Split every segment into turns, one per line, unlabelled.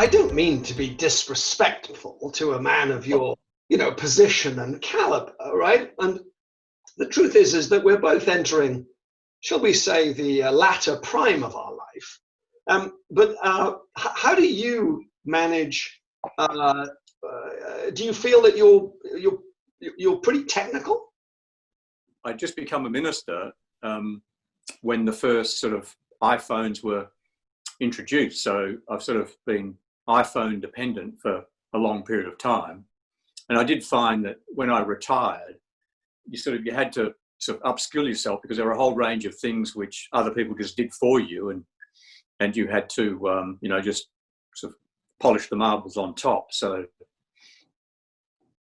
I don't mean to be disrespectful to a man of your, position and caliber, right? And the truth is that we're both entering, shall we say, the latter prime of our life. But how do you manage? Do you feel that you're pretty technical?
I'd just become a minister when the first sort of iPhones were introduced. So I've sort of been iPhone dependent for a long period of time. And I did find that when I retired, you had to sort of upskill yourself because there were a whole range of things which other people just did for you, and you had to just sort of polish the marbles on top. So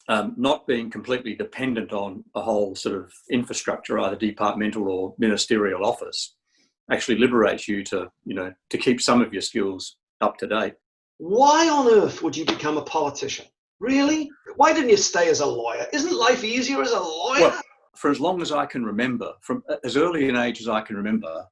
not being completely dependent on a whole sort of infrastructure, either departmental or ministerial office, actually liberates you to keep some of your skills up to date.
Why on earth would you become a politician? Really? Why didn't you stay as a lawyer? Isn't life easier as a lawyer?
Well, for as long as I can remember, from as early an age as I can remember,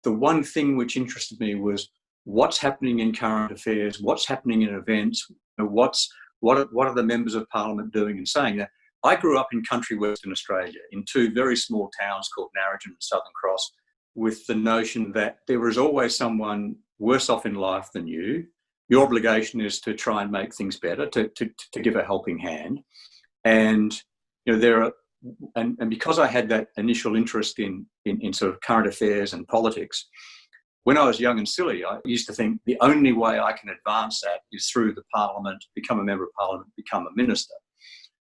the one thing which interested me was what's happening in current affairs, what's happening in events, what are the members of Parliament doing and saying. That I grew up in country Western Australia in two very small towns called Narrogin and Southern Cross, with the notion that there was always someone worse off in life than you. Your obligation is to try and make things better, to give a helping hand. And and because I had that initial interest in sort of current affairs and politics, when I was young and silly, I used to think the only way I can advance that is through the Parliament, become a member of Parliament, become a minister.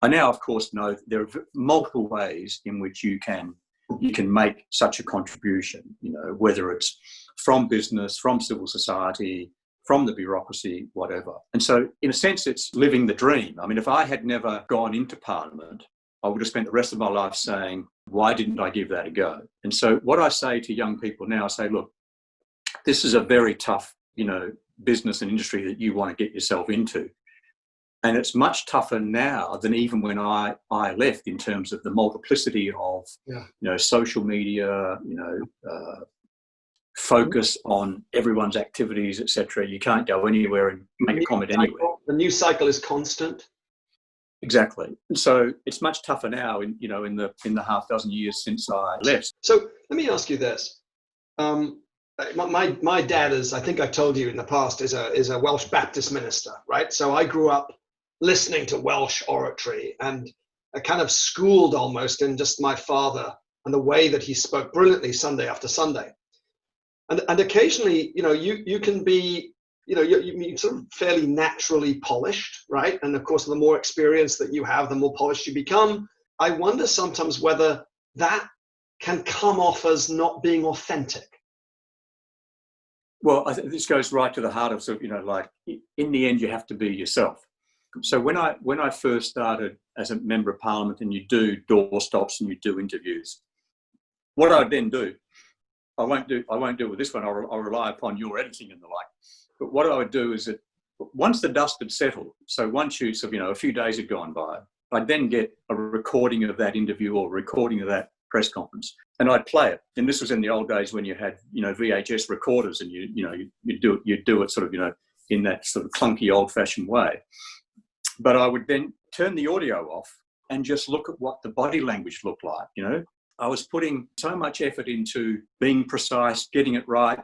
I now, of course, know that there are multiple ways in which you can make such a contribution, whether it's from business, from civil society, from the bureaucracy, whatever. And so, in a sense, it's living the dream. I mean, if I had never gone into Parliament, I would have spent the rest of my life saying, why didn't I give that a go? And so what I say to young people now, I say, look, this is a very tough, business and industry that you want to get yourself into. And it's much tougher now than even when I left, in terms of the multiplicity of, social media, focus on everyone's activities, etc. You can't go anywhere and make a comment anywhere.
The news cycle is constant.
Exactly. And so it's much tougher now in the half dozen years since I left.
So let me ask you this. My dad is, I think I told you in the past, is a Welsh Baptist minister, right? So I grew up listening to Welsh oratory and I kind of schooled almost in just my father and the way that he spoke brilliantly Sunday after Sunday. And occasionally, you can be, you're sort of fairly naturally polished, right? And of course, the more experience that you have, the more polished you become. I wonder sometimes whether that can come off as not being authentic.
Well, I think this goes right to the heart of sort of, like in the end, you have to be yourself. So when I first started as a member of Parliament, and you do door stops and you do interviews, what I then do, I won't do it with this one. I'll rely upon your editing and the like. But what I would do is that once the dust had settled, so once a few days had gone by, I'd then get a recording of that interview or a recording of that press conference, and I'd play it. And this was in the old days when you had VHS recorders, and you do it sort of in that sort of clunky old-fashioned way. But I would then turn the audio off and just look at what the body language looked like. I was putting so much effort into being precise, getting it right,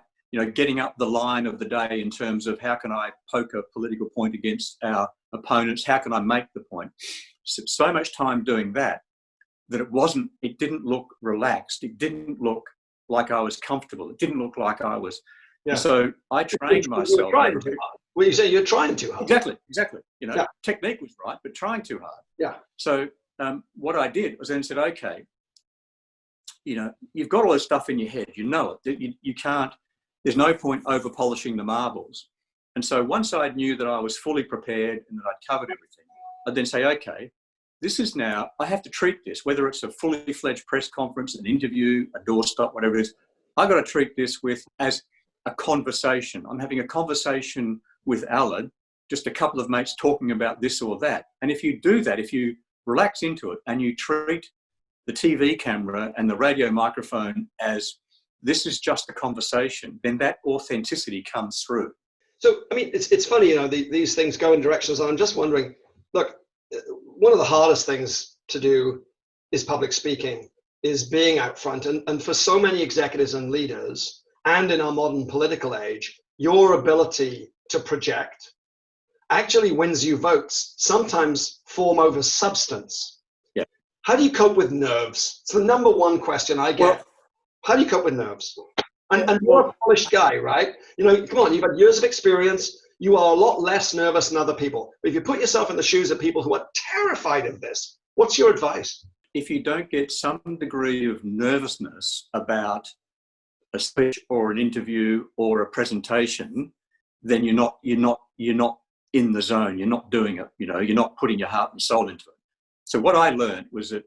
getting up the line of the day in terms of how can I poke a political point against our opponents, how can I make the point. So much time doing that it didn't look relaxed. It didn't look like I was comfortable. It didn't look like I was. Yeah. So I trained myself.
Well, you say you're trying too hard.
Exactly. Technique was right, but trying too hard.
Yeah.
So what I did was then said, okay, you've got all this stuff in your head. You can't. There's no point over polishing the marbles. And so once I knew that I was fully prepared and that I'd covered everything, I'd then say, okay, this is now, I have to treat this, whether it's a fully fledged press conference, an interview, a doorstop, whatever it is, I've got to treat this as a conversation. I'm having a conversation with Alan, just a couple of mates talking about this or that. And if you do that, if you relax into it and you treat the TV camera and the radio microphone as this is just a conversation, then that authenticity comes through.
So, I mean, it's funny, these things go in directions. I'm just wondering, look, one of the hardest things to do is public speaking, is being out front. And for so many executives and leaders, and in our modern political age, your ability to project actually wins you votes, sometimes form over substance.
Yeah.
How do you cope with nerves? It's the number one question I get.
Well,
how do you cope with nerves? And you're a polished guy, right? Come on, you've had years of experience. You are a lot less nervous than other people. But if you put yourself in the shoes of people who are terrified of this, what's your advice?
If you don't get some degree of nervousness about a speech or an interview or a presentation, then you're not in the zone. You're not doing it. You're not putting your heart and soul into it. So what I learned was that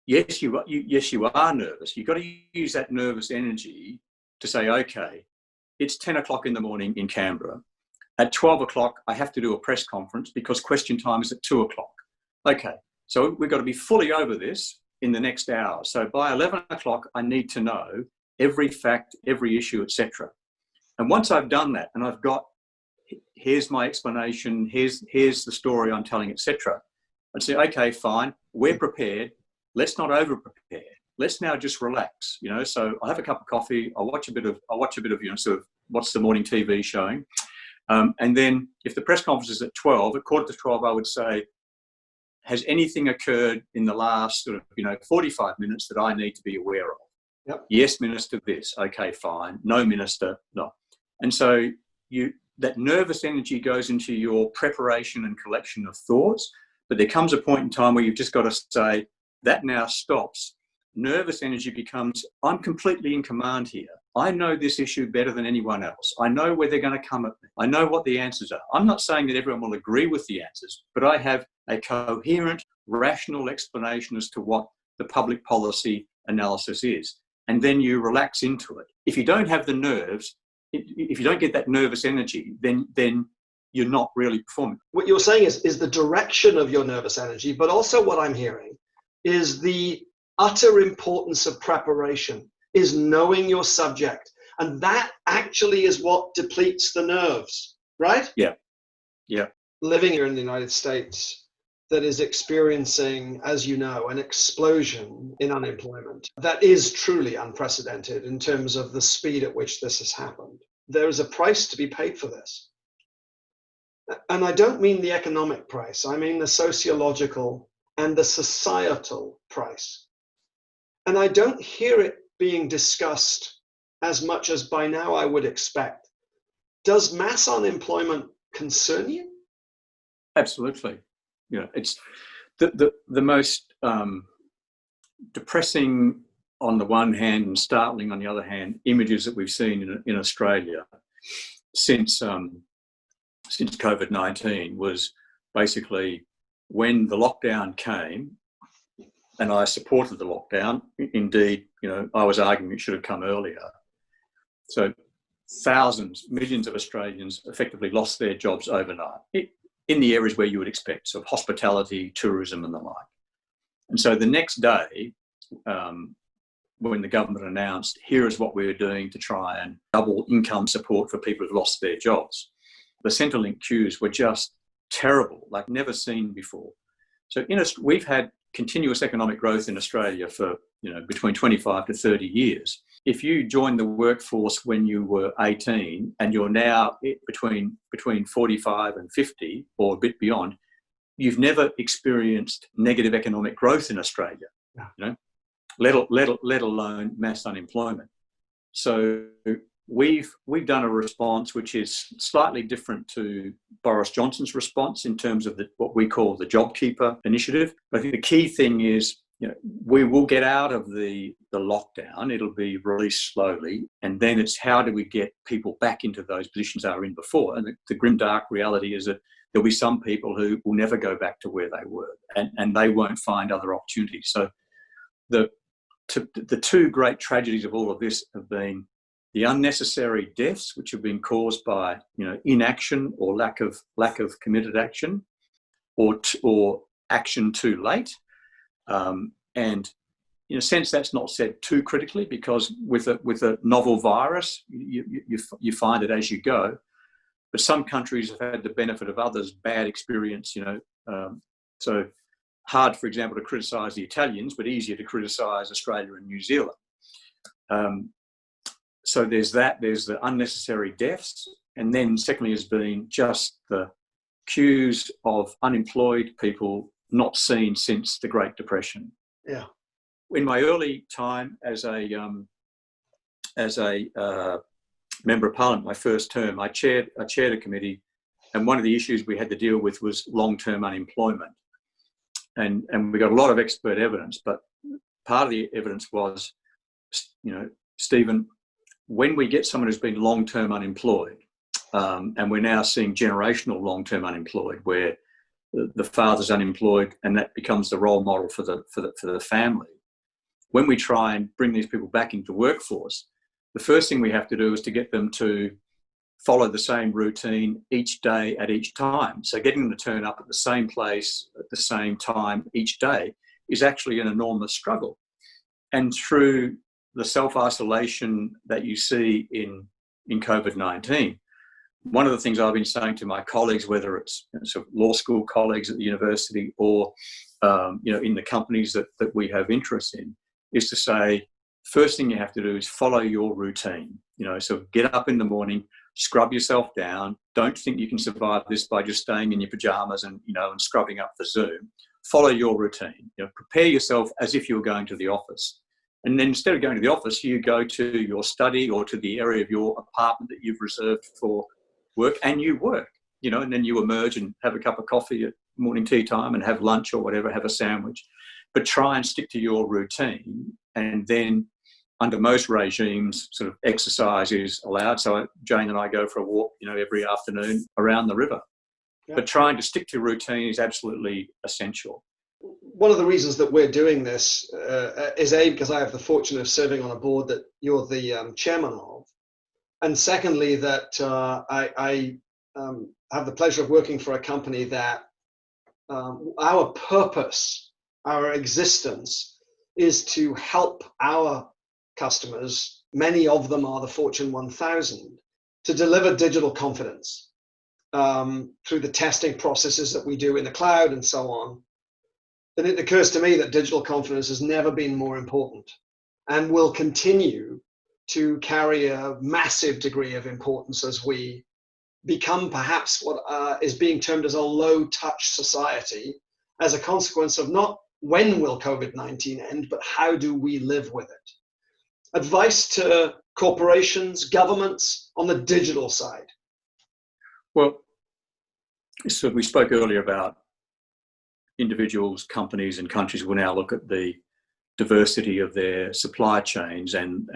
yes, you are nervous. You've got to use that nervous energy to say, okay, it's 10 o'clock in the morning in Canberra. At 12 o'clock, I have to do a press conference because question time is at 2 o'clock. Okay, so we've got to be fully over this in the next hour. So by 11 o'clock, I need to know every fact, every issue, etc. And once I've done that and I've got, here's my explanation, here's the story I'm telling, etc. I'd say, okay, fine, we're prepared. Let's not over prepare. Let's now just relax. So I'll have a cup of coffee. I'll watch a bit of sort of what's the morning TV showing. And then if the press conference is at 12, at 11:45, I would say, has anything occurred in the last 45 minutes that I need to be aware of?
Yep.
Yes, Minister, this. Okay, fine. No, Minister, no. And so that nervous energy goes into your preparation and collection of thoughts, but there comes a point in time where you've just got to say, that now stops. Nervous energy becomes, I'm completely in command here. I know this issue better than anyone else. I know where they're going to come at me. I know what the answers are. I'm not saying that everyone will agree with the answers, but I have a coherent, rational explanation as to what the public policy analysis is. And then you relax into it. If you don't have the nerves, if you don't get that nervous energy, then you're not really performing.
What you're saying is the direction of your nervous energy, but also what I'm hearing is the utter importance of preparation, is knowing your subject. And that actually is what depletes the nerves, right?
Yeah. Yeah.
Living here in the United States that is experiencing, as you know, an explosion in unemployment that is truly unprecedented in terms of the speed at which this has happened. There is a price to be paid for this. And I don't mean the economic price, I mean the sociological and the societal price. And I don't hear it being discussed as much as by now I would expect. Does mass unemployment concern you?
Absolutely. It's the most depressing on the one hand and startling on the other hand images that we've seen in Australia since COVID-19 was basically when the lockdown came, and I supported the lockdown. Indeed, I was arguing it should have come earlier. So thousands, millions of Australians effectively lost their jobs overnight in the areas where you would expect, so hospitality, tourism and the like. And so the next day, when the government announced, here is what we're doing to try and double income support for people who've lost their jobs, the Centrelink queues were just terrible, like never seen before. So we've had continuous economic growth in Australia for between 25 to 30 years. If you joined the workforce when you were 18 and you're now between 45 and 50 or a bit beyond, you've never experienced negative economic growth in Australia, let alone mass unemployment. So we've done a response which is slightly different to Boris Johnson's response in terms of what we call the JobKeeper initiative. But I think the key thing is, we will get out of the lockdown. It'll be released slowly. And then it's how do we get people back into those positions they were in before? And the grim, dark reality is that there'll be some people who will never go back to where they were and they won't find other opportunities. So the two great tragedies of all of this have been the unnecessary deaths, which have been caused by inaction or lack of committed action, or action too late, and in a sense, that's not said too critically, because with a novel virus, you find it as you go. But some countries have had the benefit of others' bad experience, so hard, for example, to criticise the Italians, but easier to criticise Australia and New Zealand. So there's the unnecessary deaths. And then secondly has been just the queues of unemployed people not seen since the Great Depression.
Yeah.
In my early time as a member of Parliament, my first term, I chaired a committee, and one of the issues we had to deal with was long-term unemployment. And we got a lot of expert evidence, but part of the evidence was, Stephen, when we get someone who's been long-term unemployed, and we're now seeing generational long-term unemployed, where the father's unemployed and that becomes the role model for the family. When we try and bring these people back into the workforce, the first thing we have to do is to get them to follow the same routine each day at each time. So getting them to turn up at the same place at the same time each day is actually an enormous struggle. And through the self-isolation that you see in COVID-19, one of the things I've been saying to my colleagues, whether it's sort of law school colleagues at the university or in the companies that we have interest in, is to say, first thing you have to do is follow your routine. So get up in the morning, scrub yourself down. Don't think you can survive this by just staying in your pajamas and scrubbing up for Zoom. Follow your routine. Prepare yourself as if you were going to the office. And then instead of going to the office, you go to your study or to the area of your apartment that you've reserved for work, and you work, and then you emerge and have a cup of coffee at morning tea time and have lunch or whatever, have a sandwich. But try and stick to your routine. And then under most regimes, sort of exercise is allowed. So Jane and I go for a walk, every afternoon around the river. Yeah. But trying to stick to routine is absolutely essential.
One of the reasons that we're doing this is because I have the fortune of serving on a board that you're the chairman of. And secondly, that I have the pleasure of working for a company that our purpose, our existence, is to help our customers, many of them are the Fortune 1000, to deliver digital confidence through the testing processes that we do in the cloud and so on. And it occurs to me that digital confidence has never been more important and will continue to carry a massive degree of importance as we become perhaps what is being termed as a low-touch society, as a consequence of not when will COVID-19 end, but how do we live with it? Advice to corporations, governments on the digital side.
Well, so we spoke earlier about individuals, companies and countries will now look at the diversity of their supply chains and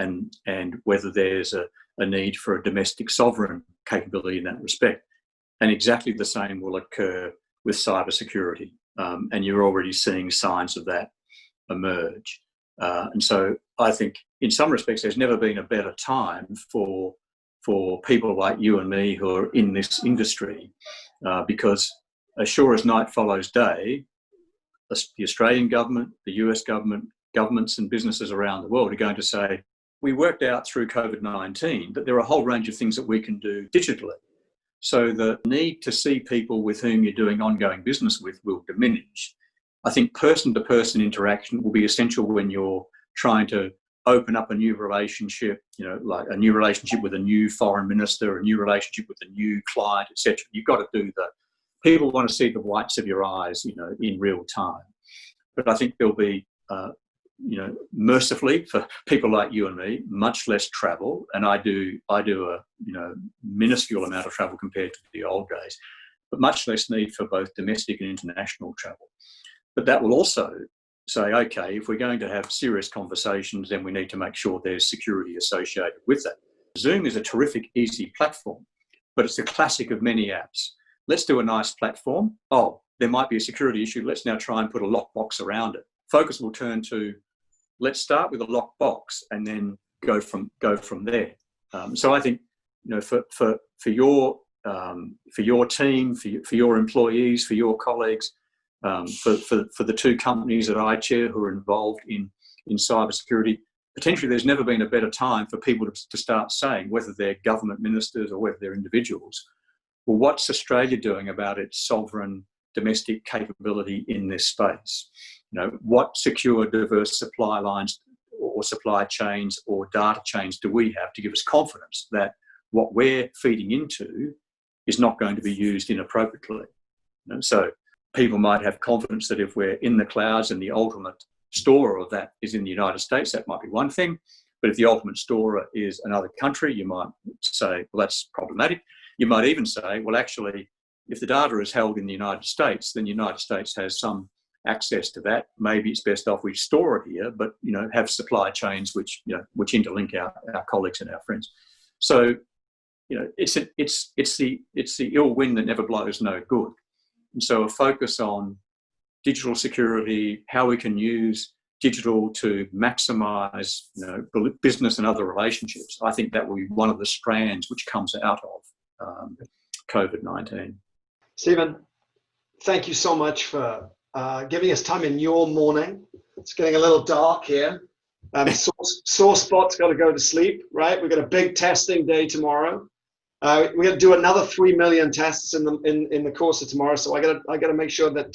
whether there's a need for a domestic sovereign capability in that respect. And exactly the same will occur with cybersecurity. And you're already seeing signs of that emerge. And so I think in some respects, there's never been a better time for people like you and me who are in this industry, because as sure as night follows day, the Australian government, the US government, governments and businesses around the world are going to say, we worked out through COVID-19 that there are a whole range of things that we can do digitally. So the need to see people with whom you're doing ongoing business with will diminish. I think person-to-person interaction will be essential when you're trying to open up a new relationship, like a new relationship with a new foreign minister, a new relationship with a new client, etc. You've got to do that. People want to see the whites of your eyes, in real time. But I think there'll be, mercifully for people like you and me, much less travel. And I do a, minuscule amount of travel compared to the old days, but much less need for both domestic and international travel. But that will also say, okay, if we're going to have serious conversations, then we need to make sure there's security associated with that. Zoom is a terrific, easy platform, but it's the classic of many apps. Let's do a nice platform. Oh, there might be a security issue. Let's now try and put a lockbox around it. Focus will turn to, let's start with a lockbox and then go from there. So I think, for your team, for your employees, for your colleagues, for the two companies that I chair who are involved in in cybersecurity. Potentially, there's never been a better time for people to start saying, whether they're government ministers or whether they're individuals, well, what's Australia doing about its sovereign domestic capability in this space? What secure, diverse supply lines or supply chains or data chains do we have to give us confidence that what we're feeding into is not going to be used inappropriately? So people might have confidence that if we're in the clouds and the ultimate storer of that is in the United States, that might be one thing. But if the ultimate storer is another country, you might say, well, that's problematic. You might even say, well, actually, if the data is held in the United States, then the United States has some access to that. Maybe it's best off we store it here, but have supply chains which interlink our colleagues and our friends. So it's the ill wind that never blows no good. And so a focus on digital security, how we can use digital to maximise business and other relationships. I think that will be one of the strands which comes out of COVID-19.
Stephen, thank you so much for giving us time in your morning. It's getting a little dark here. Sore spot's got to go to sleep, right? We've got a big testing day tomorrow. We're going to do another 3 million tests in the course of tomorrow. So I got to make sure that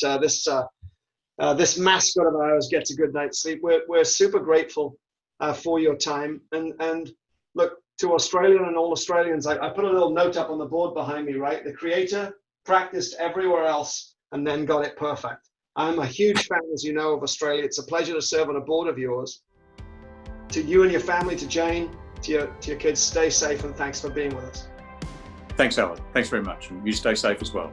this mascot of ours gets a good night's sleep. We're super grateful for your time. And look, to Australia and all Australians, I put a little note up on the board behind me, right? The creator practiced everywhere else and then got it perfect. I'm a huge fan, as you know, of Australia. It's a pleasure to serve on a board of yours. To you and your family, to Jane, to your kids, stay safe and thanks for being with us.
Thanks, Alan. Thanks very much. And you stay safe as well.